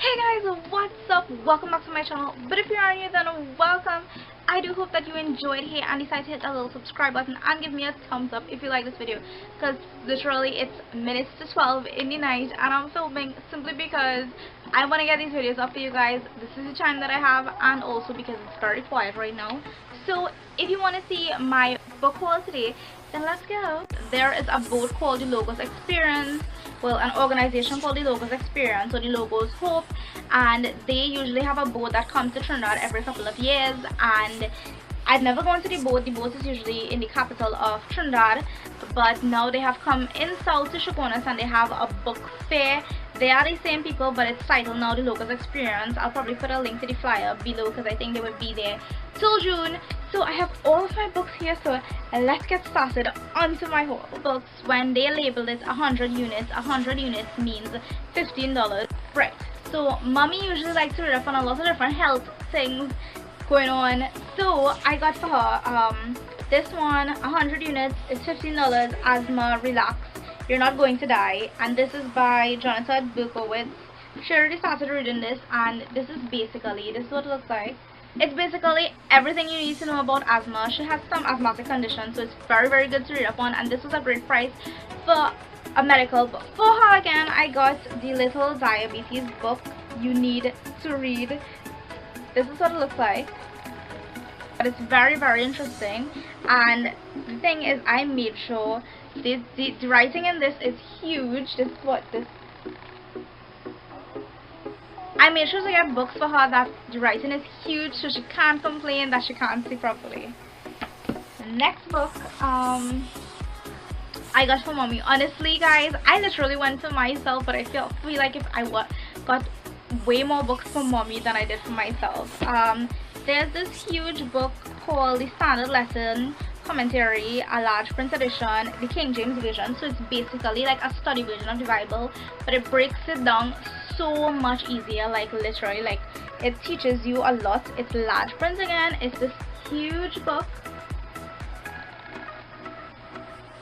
Hey guys, what's up? Welcome back to my channel. But if you are new, then welcome. I do hope that you enjoyed here and decided to hit that little subscribe button and give me a thumbs up if you like this video, because literally it's minutes to 12 in the night and I'm filming simply because I want to get these videos up for you guys. This is the time that I have, and also because it's very quiet right now. So if you want to see my book haul today, then let's go. There is a boat called the Logos Experience, well, an organization called the Logos Experience, or the Logos Hope, and they usually have a boat that comes to Trinidad every couple of years. And I've never gone to the boat. The boat is usually in the capital of Trinidad, but now they have come in south to Chaconas and they have a book fair. They are the same people, but it's titled now the Logos Experience. I'll probably put a link to the flyer below because I think they will be there till June. So I have all of my books here, so let's get started onto my haul. Books, when they label it 100 units, 100 units means $15. Right, so mommy usually likes to read up on a lot of different health things going on, so I got for her this one, 100 units is $15, asthma, relax, you're not going to die. And this is by Jonathan Berkowitz. She already started reading this, and this is what it looks like. It's basically everything you need to know about asthma. She has some asthmatic conditions, so it's very good to read up on, and this was a great price for a medical book. For her again, I got the Little Diabetes book you need to read. This is what it looks like, but it's very interesting. And the thing is, I made sure the writing in this is huge. I made sure to get books for her that the writing is huge, so she can't complain that she can't see properly. The next book I got for mommy. Honestly guys, I literally went for myself, but I feel like if I got way more books for mommy than I did for myself. There's this huge book called the Standard Lesson Commentary, a large print edition, the King James Version. So it's basically like a study version of the Bible, but it breaks it down so much easier, like literally, like it teaches you a lot. It's large print again. It's this huge book.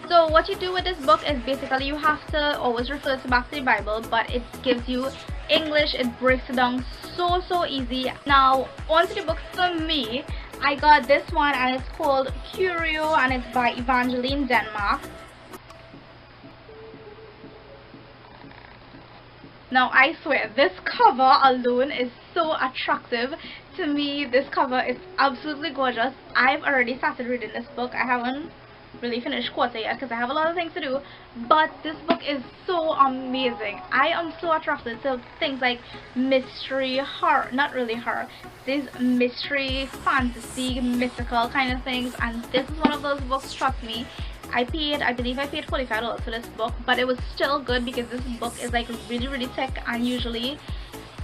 So what you do with this book is basically you have to always refer back to the Bible, but it gives you English. It breaks it down so easy. Now onto the books for me. I got this one, and it's called Curio, and it's by Evangeline Denmark. Now I swear, this cover alone is so attractive to me. This cover is absolutely gorgeous. I've already started reading this book. I haven't really finished quarter yet because I have a lot of things to do, but this book is so amazing. I am so attracted to things like mystery, horror, not really horror, these mystery, fantasy, mythical kind of things, and this is one of those books. Trust me, I believe I paid $45 for this book, but it was still good because this book is like really thick, and usually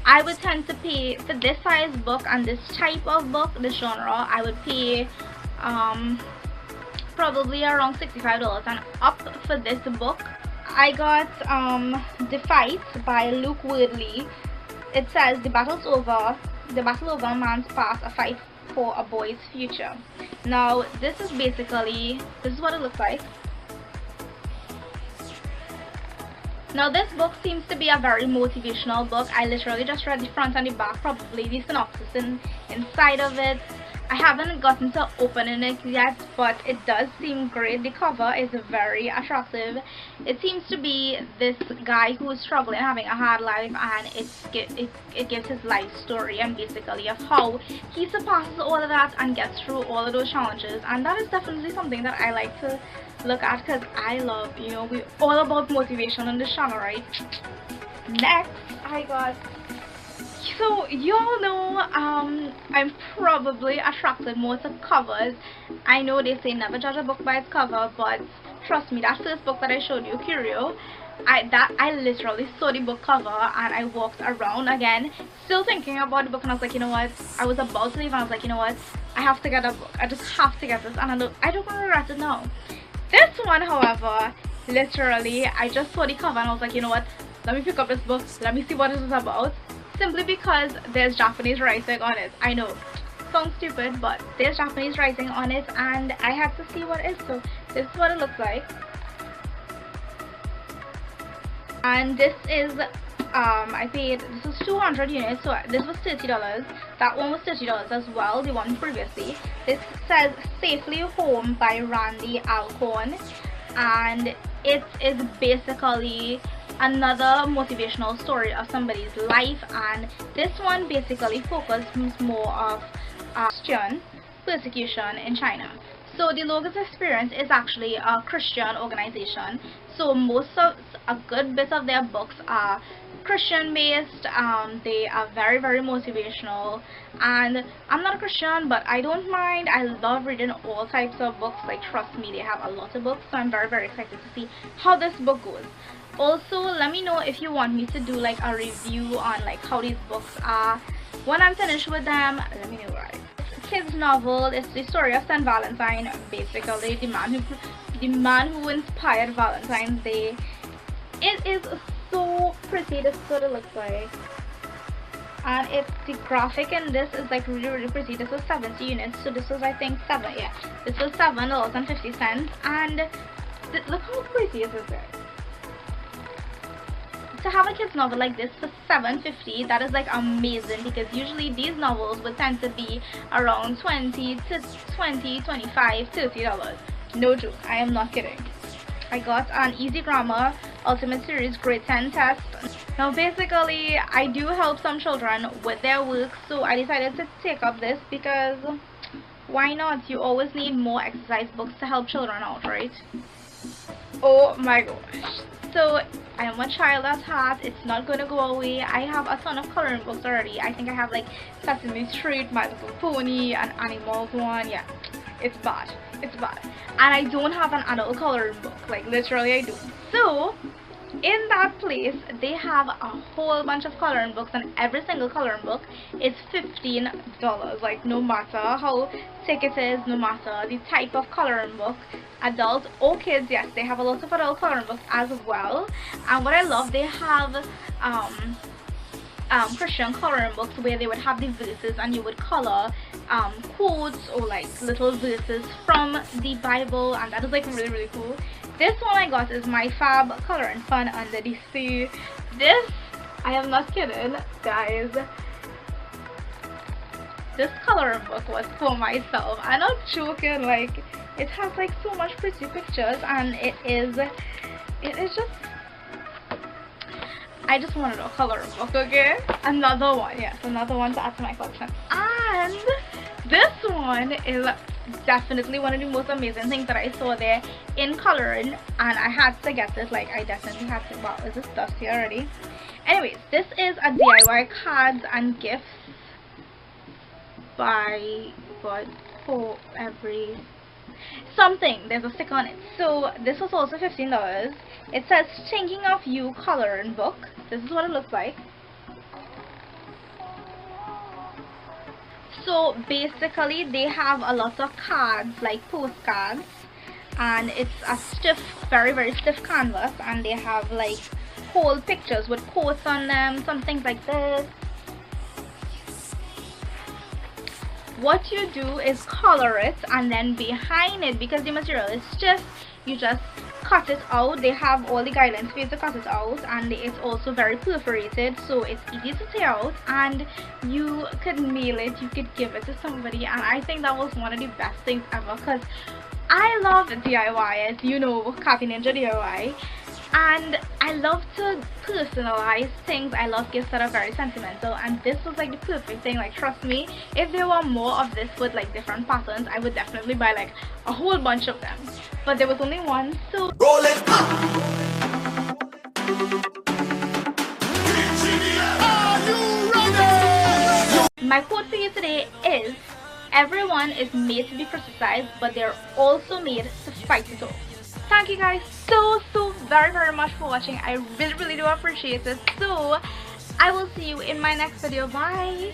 I would tend to pay for this size book and this type of book, this genre, I would pay probably around $65 and up for this book. I got The Fight by Luke Wordley. It says the battle over a man's past, a fight for a boy's future. Now this is what it looks like. Now this book seems to be a very motivational book. I literally just read the front and the back, probably the synopsis inside of it. I haven't gotten to opening it yet, but it does seem great. The cover is very attractive. It seems to be this guy who is struggling, having a hard life, and it gives his life story, and basically of how he surpasses all of that and gets through all of those challenges. And that is definitely something that I like to look at, because I love, we're all about motivation on this channel, right? Next, I got, so y'all know I'm probably attracted more to covers. I know they say never judge a book by its cover, but trust me, that first book that I showed you, Curio, I literally saw the book cover and I walked around again still thinking about the book, and I was like, you know what, I was about to leave and I was like, you know what, I have to get a book. I just have to get this, and I don't want to regret it now. This one, however, literally I just saw the cover and I was like, you know what, let me pick up this book, let me see what it is about. Simply because there's Japanese writing on it. I know, sounds stupid, but there's Japanese writing on it, and I had to see what it is. So this is what it looks like, and this is I paid, this was 200 units, so this was $30. That one was $30 as well, the one previously. This says Safely Home by Randy Alcorn, and it is basically another motivational story of somebody's life, and this one basically focuses more of Christian persecution in China. So the Logos Experience is actually a Christian organization, so a good bit of their books are Christian based. They are very, very motivational, and I'm not a Christian, but I don't mind. I love reading all types of books. Like, trust me, they have a lot of books, so I'm very, very excited to see how this book goes. Also, let me know if you want me to do like a review on like how these books are when I'm finished with them. Let me know. Right, kids novel. It's the story of Saint Valentine, basically the man who inspired Valentine's Day. It is so pretty. This is what it looks like, and it's the graphic in this is like really, really pretty. This was 70 units, so this was, I think, this was $7.50, and look how pretty it is, guys. To have a kids novel like this for $7.50, that is like amazing, because usually these novels would tend to be around $20 to $25, $30. No joke, I am not kidding. I got an Easy Grammar Ultimate Series Grade 10 test. Now basically, I do help some children with their work, so I decided to take up this because why not? You always need more exercise books to help children out, right? Oh my gosh. So I am a child at heart. It's not going to go away. I have a ton of coloring books already. I think I have like Sesame Street, My Little Pony, and Animals one. Yeah, it's bad. It's bad. And I don't have an adult coloring book. Like, literally I don't. So in that place, they have a whole bunch of coloring books, and every single coloring book is $15. Like, no matter how thick it is, no matter the type of coloring book, adult or kids. Yes, they have a lot of adult coloring books as well. And what I love, they have Christian coloring books where they would have the verses, and you would color quotes or like little verses from the Bible, and that is like really, really cool. This one I got is My Fab Coloring Fun Under the Sea. This, I am not kidding, guys. This coloring book was for myself. I'm not joking. Like, it has like so much pretty pictures, and it is just, I just wanted a coloring book, okay? Another one, yes, another one to add to my collection. And this one is definitely one of the most amazing things that I saw there in coloring, and I had to get this. Like, I definitely had to. Wow, is this stuff here already? Anyways, this is a DIY cards and gifts by God for every something. There's a sticker on it. So this was also $15. It says Thinking of You coloring book. This is what it looks like. So basically they have a lot of cards, like postcards, and it's a stiff, very, very stiff canvas, and they have like whole pictures with quotes on them, some things like this. What you do is color it, and then behind it, because the material is stiff, you just cut it out. They have all the guidelines for you to cut it out, and it's also very perforated, so it's easy to tear out, and you could mail it, you could give it to somebody. And I think that was one of the best things ever, because I love DIY, as you know, Copy Ninja DIY, and I love to personalize things. I love gifts that are very sentimental, and this was like the perfect thing. Like, trust me, if there were more of this with like different patterns, I would definitely buy like a whole bunch of them, but there was only one, so roll it up. Are you ready? My quote for you today is, everyone is made to be criticized, but they're also made to fight it off. Thank you guys so very, very much for watching. I really, really do appreciate it. So I will see you in my next video. Bye.